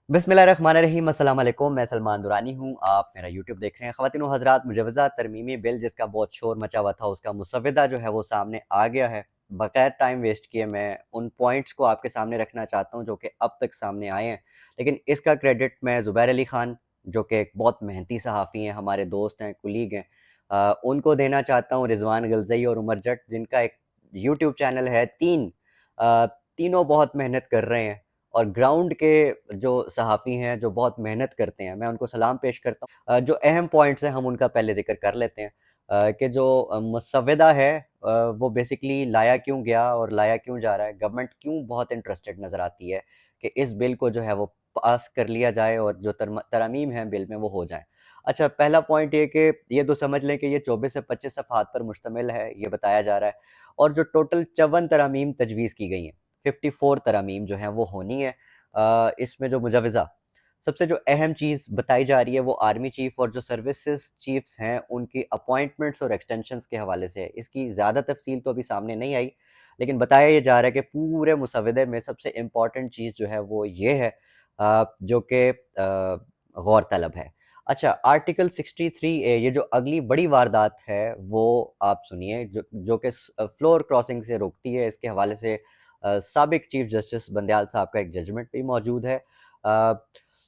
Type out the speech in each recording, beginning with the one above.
बिस्मिल्लाहिर्रहमानिर्रहीम। अस्सलाम वालेकुम। मैं सलमान दुरानी हूँ। आप मेरा यूट्यूब देख रहे हैं। ख़वातीन व हज़रात, मुजवज़ा तरमीमी बिल जिसका बहुत शोर मचा हुआ था, उसका मुसवदा जो है वो सामने आ गया है। बग़ैर टाइम वेस्ट किए मैं उन पॉइंट्स को आपके सामने रखना चाहता हूँ जो कि अब तक सामने आए हैं। लेकिन इसका क्रेडिट मैं ज़ुबैर अली ख़ान, जो कि एक बहुत मेहनती सहाफ़ी हैं, हमारे दोस्त हैं, कुलीग हैं, उनको देना चाहता हूँ। रिज़वान ग़िलज़ई और उमर जट, जिनका एक यूट्यूब चैनल है। अ, तीनों बहुत मेहनत कर रहे हैं और ग्राउंड के जो सहाफ़ी हैं, जो बहुत मेहनत करते हैं, मैं उनको सलाम पेश करता हूँ। जो अहम पॉइंट्स हैं हम उनका पहले ज़िक्र कर लेते हैं। कि जो मसवदा है, वो बेसिकली लाया क्यों गया और लाया क्यों जा रहा है, गवर्नमेंट क्यों बहुत इंटरेस्टेड नज़र आती है कि इस बिल को जो है वो पास कर लिया जाए और जो तरमीम हैं बिल में वो हो जाएँ। अच्छा, पहला पॉइंट ये कि ये तो समझ लें कि ये 24 से 25 सफ़हात पर मुश्तमिल है, ये बताया जा रहा है, और जो टोटल 54 तरामीम तजवीज़ की गई हैं, 54 तरामीम जो हैं वो होनी है। इसमें जो मुजवज़ा सबसे जो अहम चीज़ बताई जा रही है वो आर्मी चीफ़ और जो सर्विसेज़ चीफ्स हैं उनकी अपॉइंटमेंट्स और एक्सटेंशंस के हवाले से है। इसकी ज़्यादा तफ़सील तो अभी सामने नहीं आई, लेकिन बताया ये जा रहा है कि पूरे मुसवदे में सबसे इम्पॉर्टेंट चीज़ जो है वो ये है, जो कि गौर तलब है। अच्छा, आर्टिकल 63A, ये जो अगली बड़ी वारदात है वो आप सुनिए, जो कि फ्लोर क्रॉसिंग से रोकती है। इसके हवाले से साबिक चीफ जस्टिस बंदयाल साहब का एक जजमेंट भी मौजूद है। अ,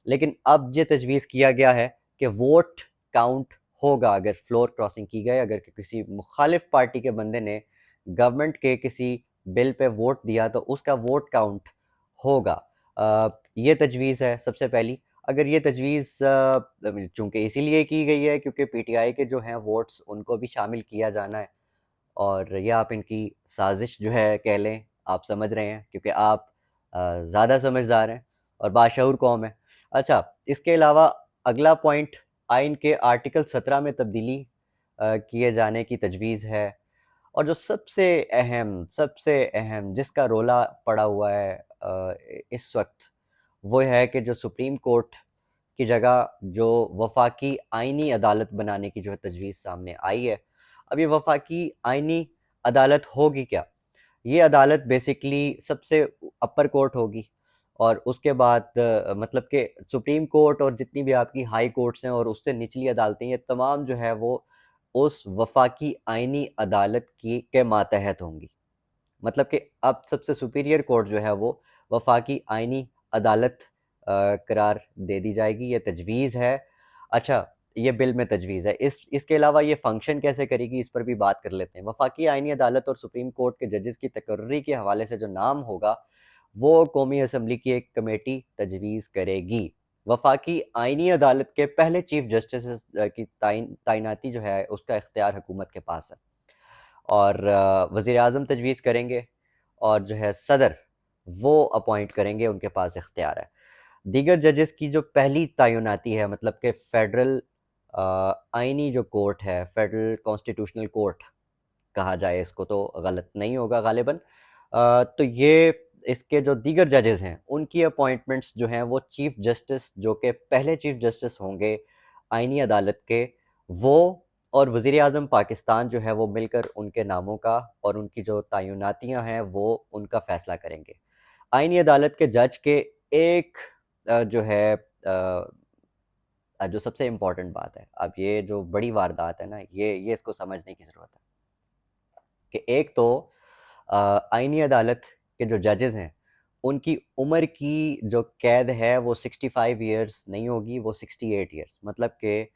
लेकिन अब ये तजवीज़ किया गया है कि वोट काउंट होगा अगर फ्लोर क्रॉसिंग की गई, अगर किसी मुखालिफ पार्टी के बंदे ने गवर्नमेंट के किसी बिल पे वोट दिया तो उसका वोट काउंट होगा। ये तजवीज़ है सबसे पहली। अगर ये तजवीज़ चूँकि इसीलिए की गई है क्योंकि पीटीआई के जो हैं वोट्स उनको भी शामिल किया जाना है, और ये आप इनकी साजिश जो है कह लें, आप समझ रहे हैं क्योंकि आप ज़्यादा समझदार हैं और बाशऊर कौम है। अच्छा, इसके अलावा अगला पॉइंट, आइन के आर्टिकल 17 में तब्दीली किए जाने की तजवीज़ है। और जो सबसे अहम जिसका रोला पड़ा हुआ है इस वक्त, वो है कि जो सुप्रीम कोर्ट की जगह जो वफाकी आइनी अदालत बनाने की जो है तजवीज़ सामने आई है। अब ये वफाकी आइनी अदालत होगी क्या? ये अदालत बेसिकली सबसे अपर कोर्ट होगी, और उसके बाद मतलब कि सुप्रीम कोर्ट और जितनी भी आपकी हाई कोर्ट्स हैं और उससे निचली अदालतें, ये तमाम जो है वो उस वफाकी आइनी अदालत की के मातहत होंगी। मतलब कि अब सबसे सुपीरियर कोर्ट जो है वो वफाकी आइनी अदालत करार दे दी जाएगी, ये तजवीज़ है। अच्छा, ये बिल में तजवीज़ है। इसके अलावा ये फ़ंक्शन कैसे करेगी, इस पर भी बात कर लेते हैं। वफाकी आइनी अदालत और सुप्रीम कोर्ट के जजेस की तकर्री के हवाले से जो नाम होगा, वो कौमी असम्बली की एक कमेटी तजवीज़ करेगी। वफाकी आइनी अदालत के पहले चीफ जस्टिस की तैनाती जो है उसका इख्तियार हुकूमत के पास है, और वज़ीर आज़म तजवीज़ करेंगे, और जो है सदर वो अपॉइंट करेंगे, उनके पास इख्तियार है। दीगर जजेस की जो पहली तैनाती है, मतलब कि फ़ेडरल आइनी जो कोर्ट है, फ़ेडरल कॉन्स्टिट्यूशनल कोर्ट कहा जाए इसको तो गलत नहीं होगा गालिबन। तो ये इसके जो दीगर जजेस हैं उनकी अपॉइंटमेंट्स जो हैं वो चीफ जस्टिस, जो कि पहले चीफ जस्टिस होंगे आइनी अदालत के, वो और वज़ीर आज़म पाकिस्तान जो है वो मिलकर उनके नामों का और उनकी जो तैनातियाँ हैं वो उनका फ़ैसला करेंगे। आइनी अदालत के जज के एक जो है जो सबसे इम्पोर्टेंट बात है, अब ये जो बड़ी वारदात है ना, ये इसको समझने की ज़रूरत है कि एक तो आइनी अदालत के जो जजेस हैं उनकी उम्र की जो कैद है वो 65 इयर्स नहीं होगी, वो 68 इयर्स, मतलब कि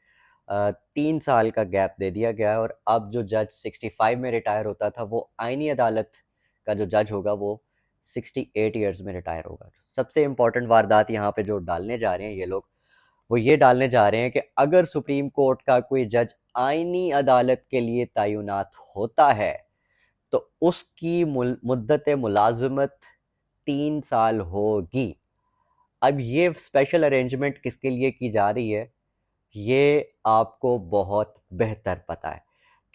3 साल का गैप दे दिया गया है। और अब जो जज 65 में रिटायर होता था, वो आइनी अदालत का जो जज होगा वो 68 इयर्स में रिटायर होगा। सबसे इम्पोर्टेंट वारदात यहाँ पे जो डालने जा रहे हैं ये लोग, वो ये डालने जा रहे हैं कि अगर सुप्रीम कोर्ट का कोई जज आइनी अदालत के लिए तैनात होता है तो उसकी मुद्दत मुलाजमत 3 साल होगी। अब ये स्पेशल अरेंजमेंट किसके लिए की जा रही है, ये आपको बहुत बेहतर पता है।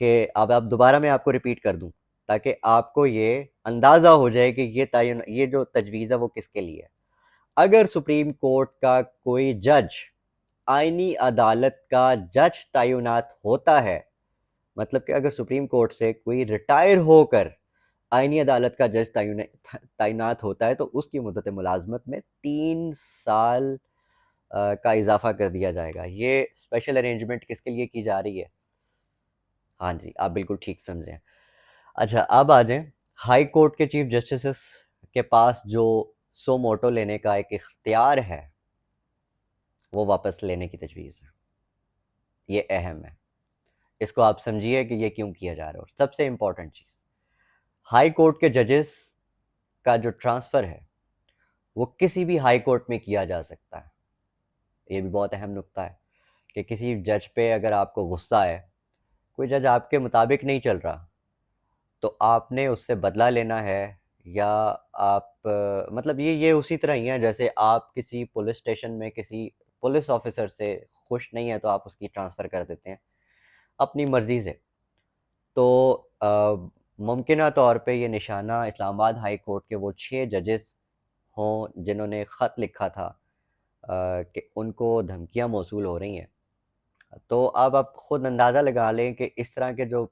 कि अब दोबारा मैं आपको रिपीट कर दूं ताकि आपको ये अंदाज़ा हो जाए कि ये जो तजवीज़ है वो किसके लिए है। अगर सुप्रीम कोर्ट का कोई जज आइनी अदालत का जज तैनात होता है, मतलब कि अगर सुप्रीम कोर्ट से कोई रिटायर होकर आइनी अदालत का जज तैनात होता है तो उसकी मुद्दत मुलाजमत में 3 साल کا اضافہ کر دیا جائے گا. یہ اسپیشل ارینجمنٹ کس کے لیے کی جا رہی ہے؟ ہاں جی، آپ بالکل ٹھیک سمجھیں. اچھا اب آ جائیں ہائی کورٹ کے چیف جسٹسز کے پاس جو سو موٹو لینے کا ایک اختیار ہے وہ واپس لینے کی تجویز ہے. یہ اہم ہے، اس کو آپ سمجھیے کہ یہ کیوں کیا جا رہا ہے. اور سب سے امپورٹنٹ چیز، ہائی کورٹ کے ججز کا جو ٹرانسفر ہے وہ کسی بھی ہائی کورٹ میں کیا جا سکتا ہے. یہ بھی بہت اہم نکتہ ہے کہ کسی جج پہ اگر آپ کو غصہ ہے، کوئی جج آپ کے مطابق نہیں چل رہا، تو آپ نے اس سے بدلہ لینا ہے. یا آپ مطلب یہ اسی طرح ہی ہے جیسے آپ کسی پولیس اسٹیشن میں کسی پولیس آفیسر سے خوش نہیں ہے تو آپ اس کی ٹرانسفر کر دیتے ہیں اپنی مرضی سے. تو ممکنہ طور پہ یہ نشانہ اسلام آباد ہائی کورٹ کے وہ 6 ججز ہوں جنہوں نے خط لکھا تھا کہ ان کو دھمکیاں موصول ہو رہی ہیں. تو اب آپ خود اندازہ لگا لیں کہ اس طرح کے جو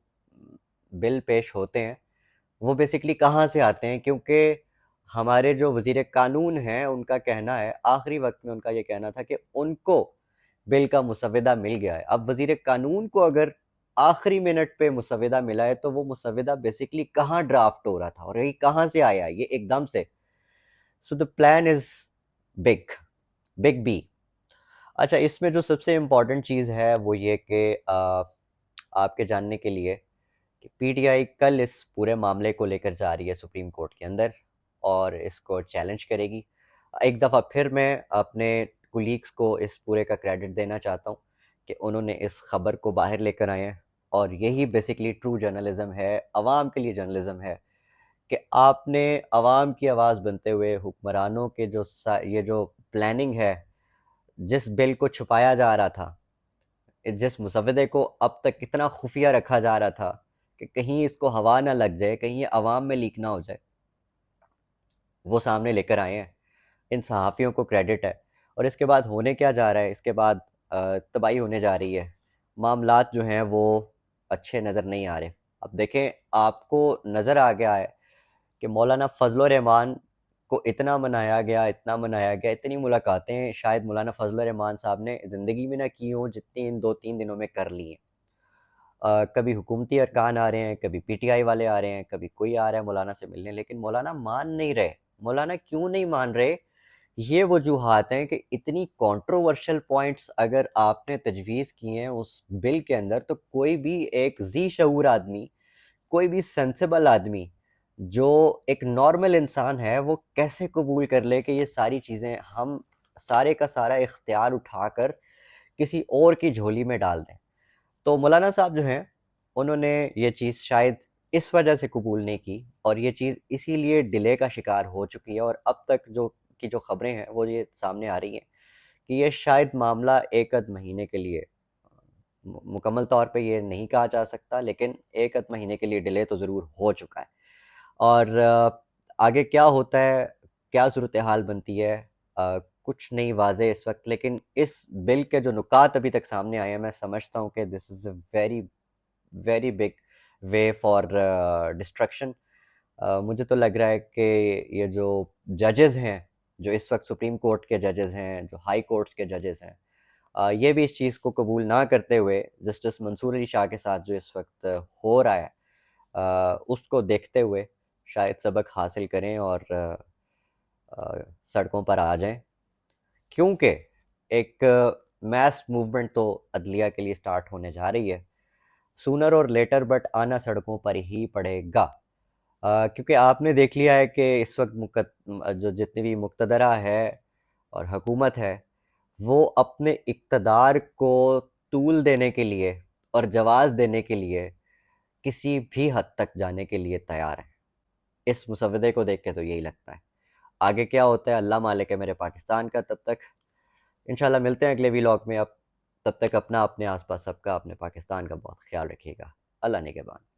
بل پیش ہوتے ہیں وہ بیسکلی کہاں سے آتے ہیں، کیونکہ ہمارے جو وزیر قانون ہیں ان کا کہنا ہے، آخری وقت میں ان کا یہ کہنا تھا کہ ان کو بل کا مسودہ مل گیا ہے. اب وزیر قانون کو اگر آخری منٹ پہ مسودہ ملا ہے تو وہ مسودہ بیسکلی کہاں ڈرافٹ ہو رہا تھا اور یہ کہاں سے آیا، یہ ایک دم سے. So the plan is big B. اچھا اس میں جو سب سے امپورٹنٹ چیز ہے وہ یہ کہ آپ کے جاننے کے لیے کہ پی ٹی آئی کل اس پورے معاملے کو لے کر جا رہی ہے سپریم کورٹ کے اندر اور اس کو چیلنج کرے گی. ایک دفعہ پھر میں اپنے کولیگز کو اس پورے کا کریڈٹ دینا چاہتا ہوں کہ انہوں نے اس خبر کو باہر لے کر آئے ہیں، اور یہی بیسکلی ٹرو جرنلزم ہے، عوام کے لیے جرنلزم ہے کہ آپ نے عوام کی آواز بنتے ہوئے حکمرانوں کے یہ جو پلاننگ ہے، جس بل کو چھپایا جا رہا تھا، جس مسودے کو اب تک اتنا خفیہ رکھا جا رہا تھا کہ کہیں اس کو ہوا نہ لگ جائے، کہیں یہ عوام میں لیک نہ ہو جائے، وہ سامنے لے کر آئے ہیں. ان صحافیوں کو کریڈٹ ہے. اور اس کے بعد ہونے کیا جا رہا ہے، اس کے بعد تباہی ہونے جا رہی ہے. معاملات جو ہیں وہ اچھے نظر نہیں آ رہے. اب دیکھیں آپ کو نظر آ گیا ہے کہ مولانا فضل الرحمان کو اتنا منایا گیا، اتنی ملاقاتیں شاید مولانا فضل الرحمان صاحب نے زندگی میں نہ کی ہوں جتنی ان 2-3 دنوں میں کر لی ہیں. کبھی حکومتی ارکان آ رہے ہیں، کبھی پی ٹی آئی والے آ رہے ہیں، کبھی کوئی آ رہا ہے مولانا سے ملنے، لیکن مولانا مان نہیں رہے. مولانا کیوں نہیں مان رہے؟ یہ وجوہات ہیں کہ اتنی کنٹروورشل پوائنٹس اگر آپ نے تجویز کی ہیں اس بل کے اندر، تو کوئی بھی ایک ذی شعور آدمی، کوئی بھی سینسیبل آدمی جو ایک نارمل انسان ہے وہ کیسے قبول کر لے کہ یہ ساری چیزیں ہم سارے کا سارا اختیار اٹھا کر کسی اور کی جھولی میں ڈال دیں. تو مولانا صاحب جو ہیں انہوں نے یہ چیز شاید اس وجہ سے قبول نہیں کی، اور یہ چیز اسی لیے ڈیلے کا شکار ہو چکی ہے. اور اب تک جو خبریں ہیں وہ یہ سامنے آ رہی ہیں کہ یہ شاید معاملہ ایک آدھ مہینے کے لیے، مکمل طور پہ یہ نہیں کہا جا سکتا، لیکن ایک آدھ مہینے کے لیے ڈیلے تو ضرور ہو چکا ہے. اور آگے کیا ہوتا ہے، کیا صورتحال بنتی ہے، کچھ نہیں واضح اس وقت. لیکن اس بل کے جو نکات ابھی تک سامنے آئے ہیں، میں سمجھتا ہوں کہ this is a very very big way for destruction. مجھے تو لگ رہا ہے کہ یہ جو ججز ہیں، جو اس وقت سپریم کورٹ کے ججز ہیں، جو ہائی کورٹس کے ججز ہیں، یہ بھی اس چیز کو قبول نہ کرتے ہوئے جسٹس منصور علی شاہ کے ساتھ جو اس وقت ہو رہا ہے اس کو دیکھتے ہوئے شاید سبق حاصل کریں اور سڑکوں پر آ جائیں. کیونکہ ایک میس موومنٹ تو عدلیہ کے لیے سٹارٹ ہونے جا رہی ہے، سونر اور لیٹر، بٹ آنا سڑکوں پر ہی پڑے گا. کیونکہ آپ نے دیکھ لیا ہے کہ اس وقت جو جتنی بھی مقتدرہ ہے اور حکومت ہے وہ اپنے اقتدار کو طول دینے کے لیے اور جواز دینے کے لیے کسی بھی حد تک جانے کے لیے تیار ہے. اس مسودے کو دیکھ کے تو یہی لگتا ہے. آگے کیا ہوتا ہے اللہ مالک ہے میرے پاکستان کا. تب تک انشاءاللہ ملتے ہیں اگلے ویلاگ میں. اب تب تک اپنا، اپنے آس پاس سب کا، اپنے پاکستان کا بہت خیال رکھیے گا. اللہ نگہبان.